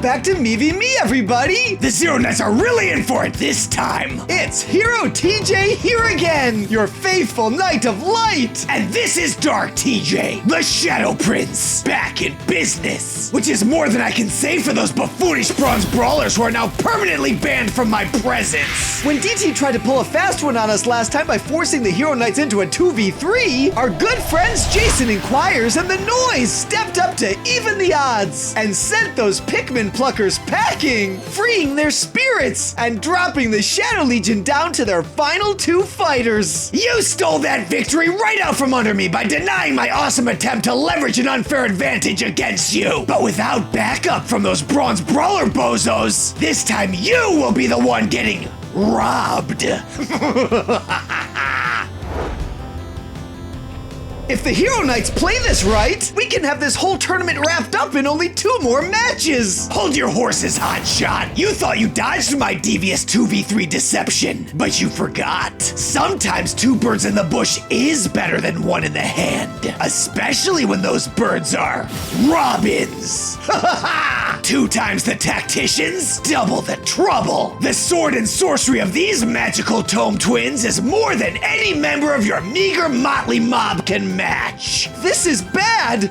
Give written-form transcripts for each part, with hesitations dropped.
back to Mii V Mii, everybody! The Zero Knights are really in for it this time! It's Hero TJ here again, your faithful Knight of Light! And this is Dark TJ, the Shadow Prince, back in business! Which is more than I can say for those buffoonish bronze brawlers who are now permanently banned from my presence! When DT tried to pull a fast one on us last time by forcing the Hero Knights into a 2v3, our good friends Jason and Choirs and the Noise stepped up to even the odds and sent those Pikmin pluckers packing, freeing their spirits and dropping the Shadow Legion down to their final 2 fighters. You stole that victory right out from under me by denying my awesome attempt to leverage an unfair advantage against you. But without backup from those bronze brawler bozos, this time you will be the one getting robbed. If the Hero Knights play this right, we can have this whole tournament wrapped up in only 2 more matches. Hold your horses, hotshot. You thought you dodged my devious 2v3 deception, but you forgot. Sometimes 2 birds in the bush is better than 1 in the hand, especially when those birds are robins. 2 times the tacticians, double the trouble. The sword and sorcery of these magical tome twins is more than any member of your meager motley mob can match. This is bad.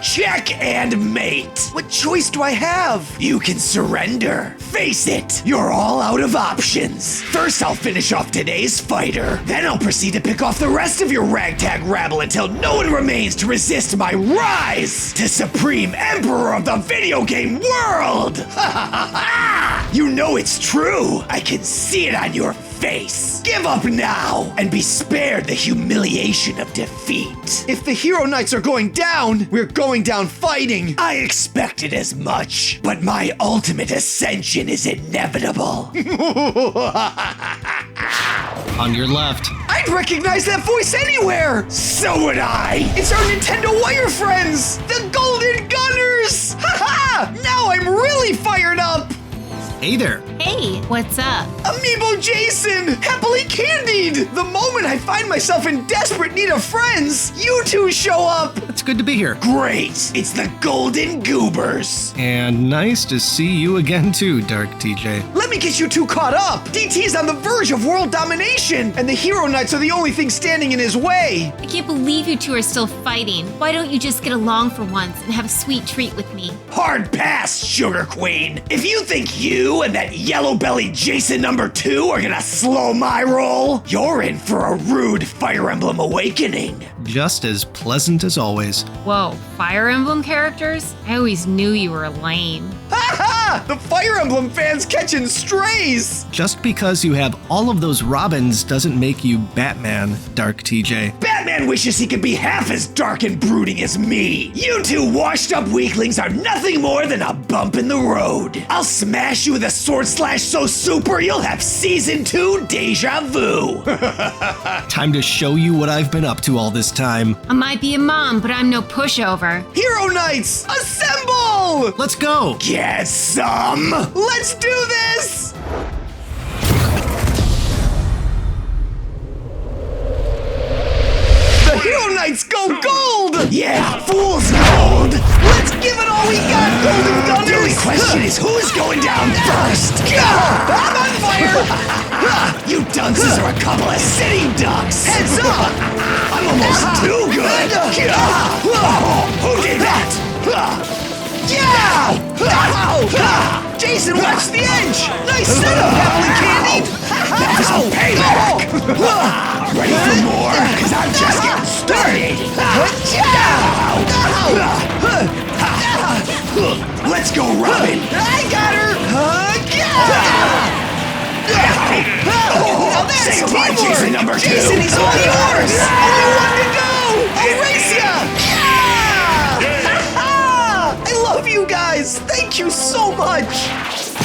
Check and mate. What choice do I have? You can surrender. Face it, you're all out of options. First, I'll finish off today's fighter. Then I'll proceed to pick off the rest of your ragtag rabble until no one remains to resist my rise to Supreme Emperor of the video game world. You know it's true. I can see it on your face. Give up now and be spared the humiliation of defeat. If the Hero Knights are going down, we're going down fighting. I expected as much, but my ultimate ascension is inevitable. On your left. I'd recognize that voice anywhere. So would I. It's our Nintendo Wire friends, the Golden Gunners. Haha! Now I'm really fired up. Hey there. Hey, what's up? Amiibo Jason, happily candied! The moment I find myself in desperate need of friends, you 2 show up! It's good to be here. Great! It's the Golden Goobers! And nice to see you again too, Dark TJ. Let me get you 2 caught up! DT's on the verge of world domination, and the Hero Knights are the only thing standing in his way! I can't believe you 2 are still fighting. Why don't you just get along for once and have a sweet treat with me? Hard pass, Sugar Queen! If you think you and that yellow-bellied Jason number 2 are gonna slow my roll, you're in for a rude Fire Emblem awakening. Just as pleasant as always. Whoa, Fire Emblem characters? I always knew you were lame. Ha ha! The Fire Emblem fans catching strays! Just because you have all of those robins doesn't make you Batman, Dark TJ. Batman wishes he could be half as dark and brooding as me. You 2 washed-up weaklings are nothing more than a bump in the road. I'll smash you with a sword slash so super you'll have Season 2 deja vu. Time to show you what I've been up to all this time. I might be a mom, but I'm no pushover. Hero Knights, assemble! Let's go! Get some! Let's do this! The Hero Knights go gold! Yeah, fool's gold! Let's give it all we got, Golden Gunners! The only question is who's going down first? I'm on fire! You dunces are a couple of sitting ducks! Heads up! I'm almost too good! Who did that? Yeah! Ow! Jason, watch the edge! Nice setup, happily candied! That's a payback! Ready for more? Because I'm just getting started! Let's go, Robin! I got her! Now that's Say goodbye, teamwork! Jason number 2! Jason, he's all yours! Only one to go! I'll race ya! I love you guys! Thank you so much!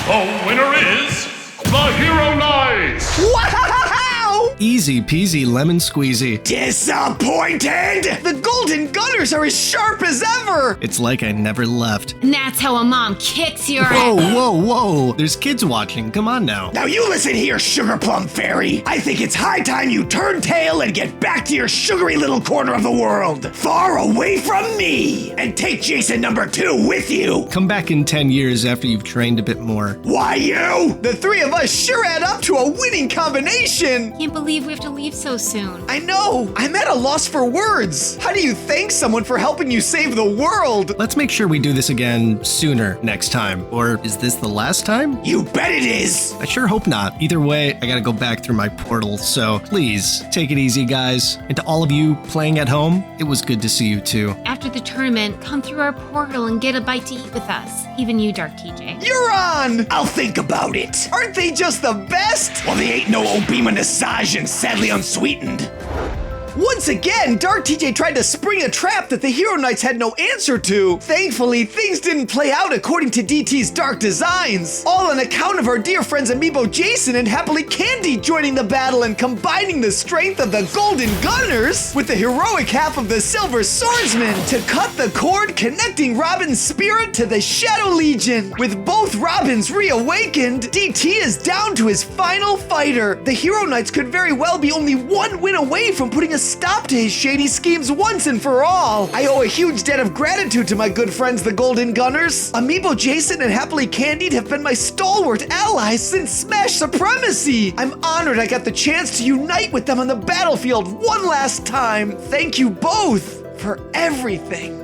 The winner is the Hero Knights! Wow! Easy peasy lemon squeezy. Disappointed! The Golden Gunners are as sharp as ever! It's like I never left. And that's how a mom kicks your Whoa, ass. whoa, whoa. There's kids watching. Come on now. Now you listen here, Sugar Plum Fairy. I think it's high time you turn tail and get back to your sugary little corner of the world, far away from me, and take Jason number 2 with you. Come back in 10 years after you've trained a bit more. Why you? The three of us sure add up to a winning combination! Can't believe we have to leave so soon. I know! I'm at a loss for words! How do you thank someone for helping you save the world? Let's make sure we do this again sooner next time. Or is this the last time? You bet it is. I sure hope not. Either way, I gotta go back through my portal, so please take it easy, guys. And to all of you playing at home, it was good to see you too. After the tournament, come through our portal and get a bite to eat with us. Even you, Dark TJ. You're on! I'll think about it. Aren't they just the best? Well, they ain't no Obima Nasaj and sadly unsweetened. Once again, Dark TJ tried to spring a trap that the Hero Knights had no answer to. Thankfully, things didn't play out according to DT's dark designs. All on account of our dear friends Amiibo Jason and Happily Candy joining the battle and combining the strength of the Golden Gunners with the heroic half of the Silver Swordsman to cut the cord connecting Robin's spirit to the Shadow Legion. With both Robins reawakened, DT is down to his final fighter. The Hero Knights could very well be only one win away from putting a stop to his shady schemes once and for all. I owe a huge debt of gratitude to my good friends, the Golden Gunners. Amiibo Jason and Happily Candied have been my stalwart allies since Smash Supremacy. I'm honored I got the chance to unite with them on the battlefield one last time. Thank you both for everything.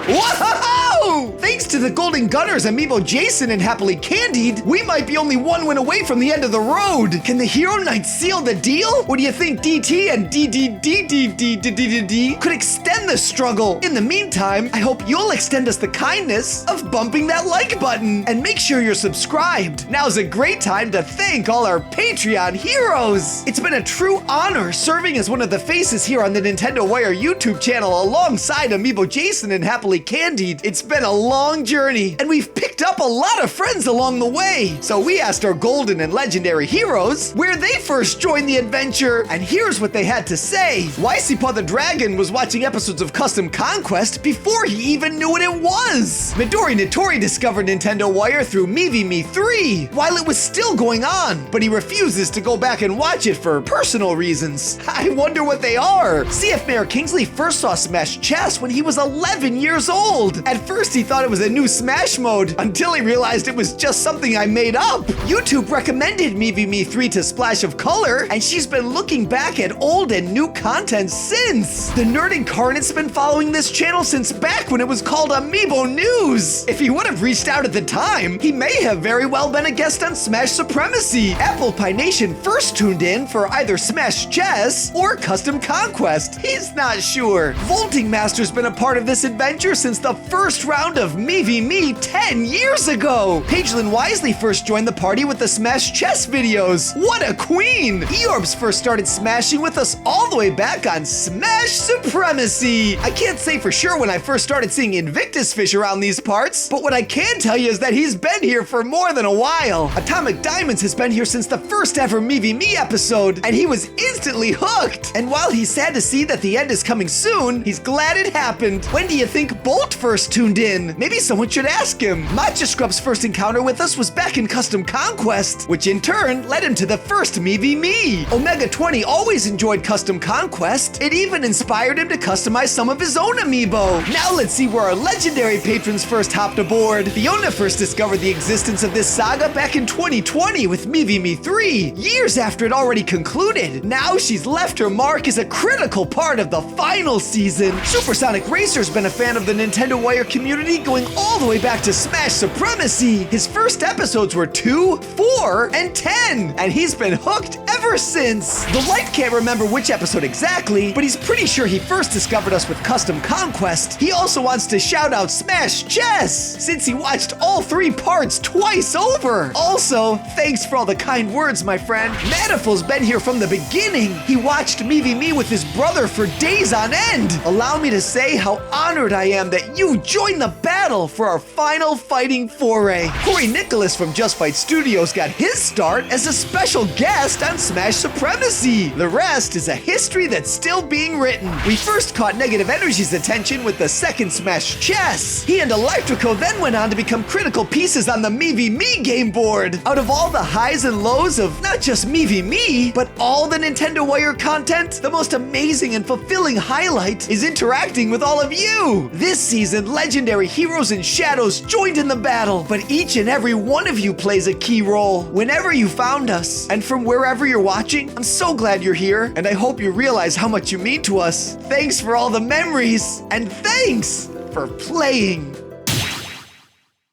Whoa! Thanks to the Golden Gunners, Amiibo Jason, and Happily Candied, we might be only one win away from the end of the road. Can the Hero Knights seal the deal? Or do you think DT and DDDDDDD could extend the struggle? In the meantime, I hope you'll extend us the kindness of bumping that like button and make sure you're subscribed. Now's a great time to thank all our Patreon heroes. It's been a true honor serving as one of the faces here on the Nintendo Wire YouTube channel alongside Amiibo Jason and Happily Candied. It's been a long journey, and we've picked up a lot of friends along the way. So we asked our golden and legendary heroes where they first joined the adventure, and here's what they had to say. Wysipa the Dragon was watching episodes of Custom Conquest before he even knew what it was. Midori Nitori discovered Nintendo Wire through Mii V Mii 3 while it was still going on, but he refuses to go back and watch it for personal reasons. I wonder what they are. CF Mayor Kingsley first saw Smash Chess when he was 11 years old. At first, he thought it was a new Smash mode until he realized it was just something I made up. YouTube recommended Mii V Mii 3 to Splash of Color, and she's been looking back at old and new content since. The Nerd Incarnate's been following this channel since back when it was called Amiibo News. If he would have reached out at the time, he may have very well been a guest on Smash Supremacy. Apple Pie Nation first tuned in for either Smash Chess or Custom Conquest. He's not sure. Vaulting Master's been a part of this adventure since the first round of Mii V Mii 10 years ago. Pagelin Wisely first joined the party with the Smash Chess videos. What a queen! Eorbs first started smashing with us all the way back on Smash Supremacy. I can't say for sure when I first started seeing Invictus Fish around these parts, but what I can tell you is that he's been here for more than a while. Atomic Diamonds has been here since the first ever Mii V Mii episode, and he was instantly hooked. And while he's sad to see that the end is coming soon, he's glad it happened. When do you think Bolt first tuned in? Maybe someone should ask him. Matcha Scrub's first encounter with us was back in Custom Conquest, which in turn led him to the first Mii V Mii. Omega 20 always enjoyed Custom Conquest. It even inspired him to customize some of his own amiibo. Now let's see where our legendary patrons first hopped aboard. Fiona first discovered the existence of this saga back in 2020 with Mii V Mii 3, years after it already concluded. Now she's left her mark as a critical part of the final season. Supersonic Racer's been a fan of the Nintendo Wire community going all the way back to Smash Supremacy. His first episodes were 2, 4, and 10, and he's been hooked ever since. The Light can't remember which episode exactly, but he's pretty sure he first discovered us with Custom Conquest. He also wants to shout out Smash Chess, since he watched all 3 parts twice over. Also, thanks for all the kind words, my friend. Maniful's been here from the beginning. He watched Mii V Mii with his brother for days on end. Allow me to say how honored I am that you joined the battle for our final fighting foray. Corey Nicholas from Just Fight Studios got his start as a special guest on Smash Supremacy. The rest is a history that's still being written. We first caught Negative Energy's attention with the second Smash Chess. He and Electrico then went on to become critical pieces on the Mii V Mii game board. Out of all the highs and lows of not just Mii V Mii, but all the Nintendo Wire content, the most amazing and fulfilling highlight is interacting with all of you. This season, legendary heroes and shadows joined in the battle, but each and every one of you plays a key role. Whenever you found us, and from wherever you're watching, I'm so glad you're here, and I hope you realize how much you mean to us. Thanks for all the memories, and thanks for playing.